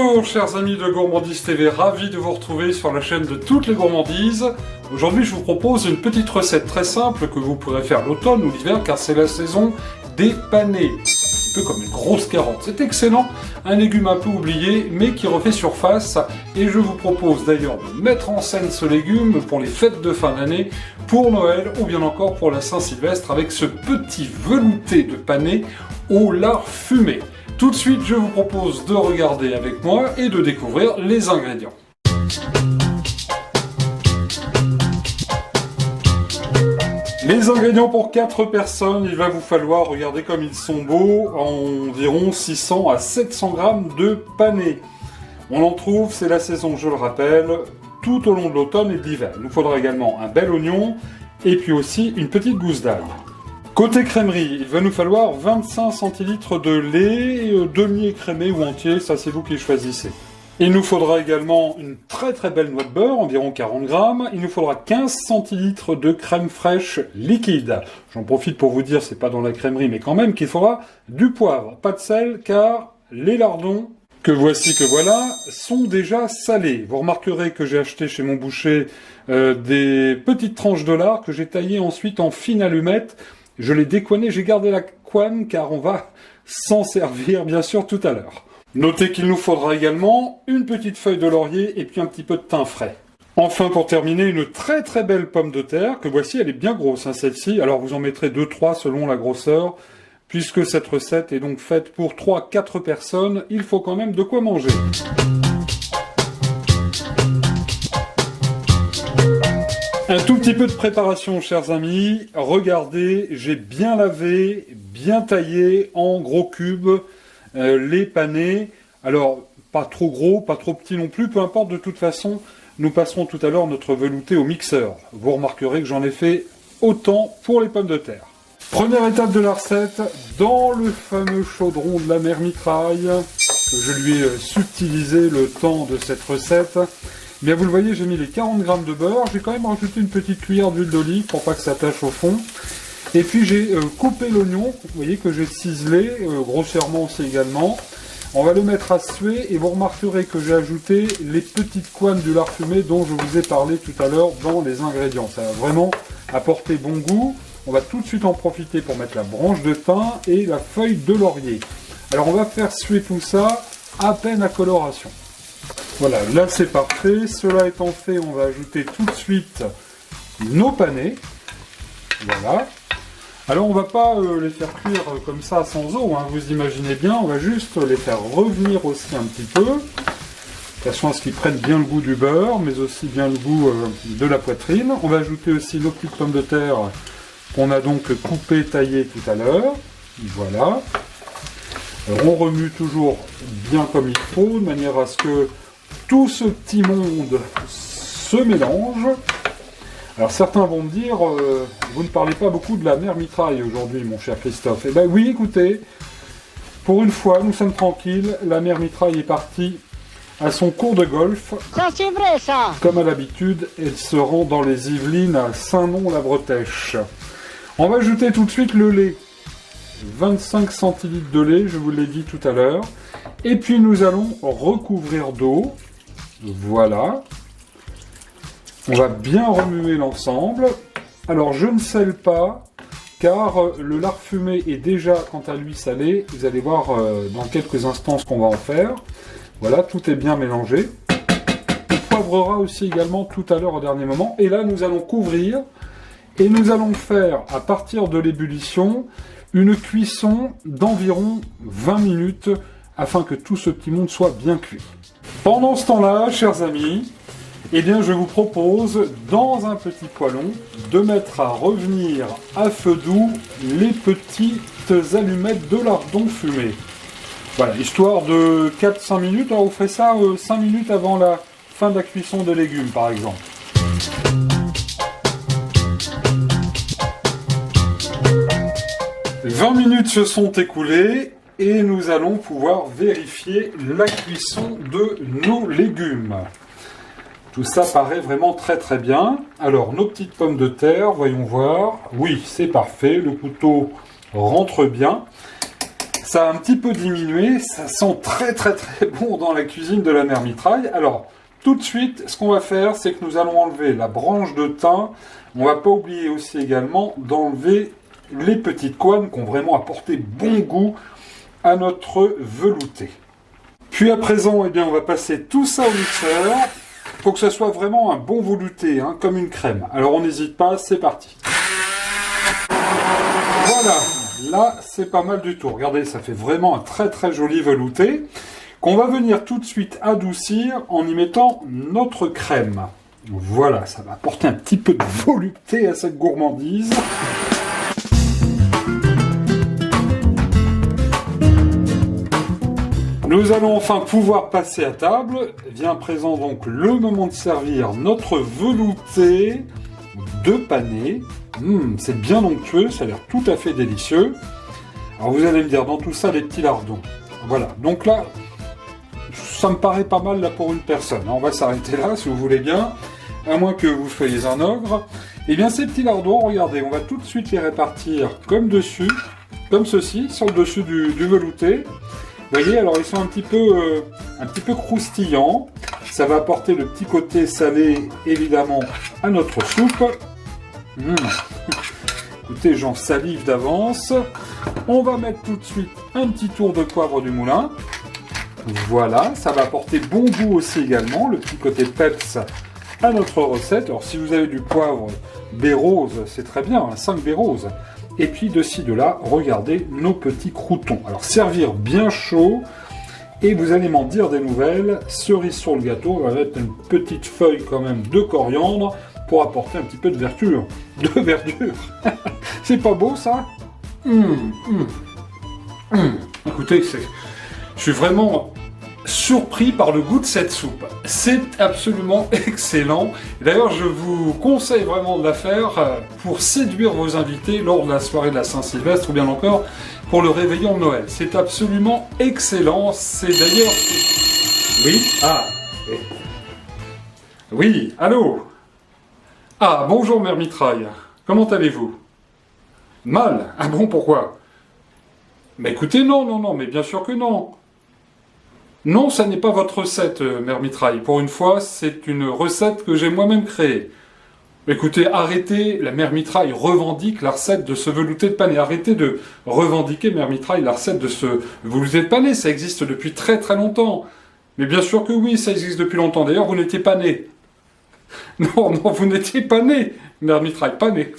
Bonjour chers amis de Gourmandise TV, ravi de vous retrouver sur la chaîne de toutes les gourmandises. Aujourd'hui je vous propose une petite recette très simple que vous pourrez faire l'automne ou l'hiver car c'est la saison des panais. C'est un peu comme une grosse carotte, c'est excellent, un légume un peu oublié mais qui refait surface. Et je vous propose d'ailleurs de mettre en scène ce légume pour les fêtes de fin d'année, pour Noël ou bien encore pour la Saint-Sylvestre avec ce petit velouté de panais au lard fumé. Tout de suite, je vous propose de regarder avec moi et de découvrir les ingrédients. Les ingrédients pour 4 personnes, il va vous falloir, regardez comme ils sont beaux, environ 600 à 700 grammes de panais. On en trouve, c'est la saison, je le rappelle, tout au long de l'automne et de l'hiver. Il nous faudra également un bel oignon et puis aussi une petite gousse d'ail. Côté crèmerie, il va nous falloir 25 centilitres de lait, demi-écrémé ou entier, ça c'est vous qui choisissez. Il nous faudra également une très belle noix de beurre, environ 40 grammes. Il nous faudra 15 centilitres de crème fraîche liquide. J'en profite pour vous dire, c'est pas dans la crèmerie, mais quand même qu'il faudra du poivre, pas de sel, car les lardons que voici, que voilà, sont déjà salés. Vous remarquerez que j'ai acheté chez mon boucher des petites tranches de lard que j'ai taillées ensuite en fines allumettes. Je l'ai décoiné, j'ai gardé la couenne car on va s'en servir bien sûr tout à l'heure. Notez qu'il nous faudra également une petite feuille de laurier et puis un petit peu de thym frais. Enfin pour terminer, une très belle pomme de terre, que voici, elle est bien grosse celle-ci, alors vous en mettrez 2-3 selon la grosseur. Puisque cette recette est donc faite pour 3-4 personnes, il faut quand même de quoi manger. Un tout petit peu de préparation, chers amis. Regardez, j'ai bien lavé, bien taillé en gros cubes les panais. Alors, pas trop gros, pas trop petits non plus, peu importe, de toute façon, nous passerons tout à l'heure notre velouté au mixeur. Vous remarquerez que j'en ai fait autant pour les pommes de terre. Première étape de la recette, dans le fameux chaudron de la mère mitraille, que je lui ai subtilisé le temps de cette recette. Bien, vous le voyez, j'ai mis les 40 grammes de beurre. J'ai quand même rajouté une petite cuillère d'huile d'olive pour pas que ça tâche au fond. Et puis j'ai coupé l'oignon, vous voyez que j'ai ciselé, grossièrement aussi également. On va le mettre à suer et vous remarquerez que j'ai ajouté les petites couennes du lard fumé dont je vous ai parlé tout à l'heure dans les ingrédients. Ça va vraiment apporter bon goût. On va tout de suite en profiter pour mettre la branche de thym et la feuille de laurier. Alors on va faire suer tout ça à peine à coloration. Voilà, là c'est parfait. Cela étant fait, on va ajouter tout de suite nos panais. Voilà. Alors on va pas les faire cuire comme ça sans eau, hein, vous imaginez bien. On va juste les faire revenir aussi un petit peu. De façon à ce qu'ils prennent bien le goût du beurre, mais aussi bien le goût de la poitrine. On va ajouter aussi nos petites pommes de terre qu'on a donc coupées, taillées tout à l'heure. Voilà. Alors, on remue toujours bien comme il faut, de manière à ce que tout ce petit monde se mélange. Alors certains vont me dire, vous ne parlez pas beaucoup de la mère mitraille aujourd'hui, mon cher Christophe. Eh bien oui, écoutez, pour une fois, nous sommes tranquilles, la mère mitraille est partie à son cours de golf. Ça c'est vrai ça. Comme à l'habitude, elle se rend dans les Yvelines à Saint-Nom-la-Bretèche. On va ajouter tout de suite le lait. 25 centilitres de lait, je vous l'ai dit tout à l'heure. Et puis nous allons recouvrir d'eau. Voilà. On va bien remuer l'ensemble. Alors je ne sèle pas, car le lard fumé est déjà quant à lui salé. Vous allez voir dans quelques instants ce qu'on va en faire. Voilà, tout est bien mélangé. On poivrera aussi également tout à l'heure au dernier moment. Et là nous allons couvrir. Et nous allons faire, à partir de l'ébullition, une cuisson d'environ 20 minutes afin que tout ce petit monde soit bien cuit. Pendant ce temps-là, chers amis, eh bien, je vous propose, dans un petit poêlon, de mettre à revenir à feu doux les petites allumettes de lardons fumés. Voilà, histoire de 4-5 minutes. Alors, vous ferez ça 5 minutes avant la fin de la cuisson des légumes, par exemple. « 20 minutes se sont écoulées et nous allons pouvoir vérifier la cuisson de nos légumes. Tout ça paraît vraiment très bien. Alors, nos petites pommes de terre, voyons voir. Oui, c'est parfait, le couteau rentre bien. Ça a un petit peu diminué, ça sent très très très bon dans la cuisine de la mère Mitraille. Alors, tout de suite, ce qu'on va faire, c'est que nous allons enlever la branche de thym. On va pas oublier aussi également d'enlever les petites couennes qui ont vraiment apporté bon goût à notre velouté. Puis à présent, eh bien, on va passer tout ça au mixeur. Il faut que ce soit vraiment un bon velouté, hein, comme une crème. Alors on n'hésite pas, c'est parti. Voilà, là c'est pas mal du tout. Regardez, ça fait vraiment un très très joli velouté qu'on va venir tout de suite adoucir en y mettant notre crème. Voilà, ça va apporter un petit peu de velouté à cette gourmandise. Nous allons enfin pouvoir passer à table. Vient à présent donc le moment de servir notre velouté de panais. C'est bien onctueux, ça a l'air tout à fait délicieux. Alors vous allez me dire, dans tout ça, les petits lardons. Voilà, donc là, ça me paraît pas mal là pour une personne. On va s'arrêter là, si vous voulez bien, à moins que vous soyez un ogre. Et bien ces petits lardons, regardez, on va tout de suite les répartir comme dessus, comme ceci, sur le dessus du velouté. Vous voyez, alors ils sont un petit peu croustillants. Ça va apporter le petit côté salé, évidemment, à notre soupe. Écoutez, j'en salive d'avance. On va mettre tout de suite un petit tour de poivre du moulin. Voilà, ça va apporter bon goût aussi également, le petit côté peps à notre recette. Alors si vous avez du poivre baie rose, c'est très bien, 5 baies roses. Et puis de ci, de là, regardez nos petits croûtons. Alors servir bien chaud, et vous allez m'en dire des nouvelles. Cerise sur le gâteau, on va mettre une petite feuille quand même de coriandre pour apporter un petit peu de verdure. De verdure. C'est pas beau ça? Écoutez, je suis vraiment surpris par le goût de cette soupe. C'est absolument excellent. D'ailleurs, je vous conseille vraiment de la faire pour séduire vos invités lors de la soirée de la Saint-Sylvestre ou bien encore pour le réveillon de Noël. C'est absolument excellent. C'est d'ailleurs... Oui? Ah. Oui, allô? Ah, bonjour Mère Mitraille. Comment allez-vous? Mal? Ah bon, pourquoi? Mais écoutez, non, mais bien sûr que non. Non, ça n'est pas votre recette, Mère Mitraille. Pour une fois, c'est une recette que j'ai moi-même créée. Écoutez, arrêtez, la Mère Mitraille revendique la recette de ce velouté de panais. Arrêtez de revendiquer, Mère Mitraille, la recette de ce velouté de panais. Ça existe depuis très très longtemps. Mais bien sûr que oui, ça existe depuis longtemps. D'ailleurs, vous n'étiez pas né. Non, vous n'étiez pas né, Mère Mitraille, pas né.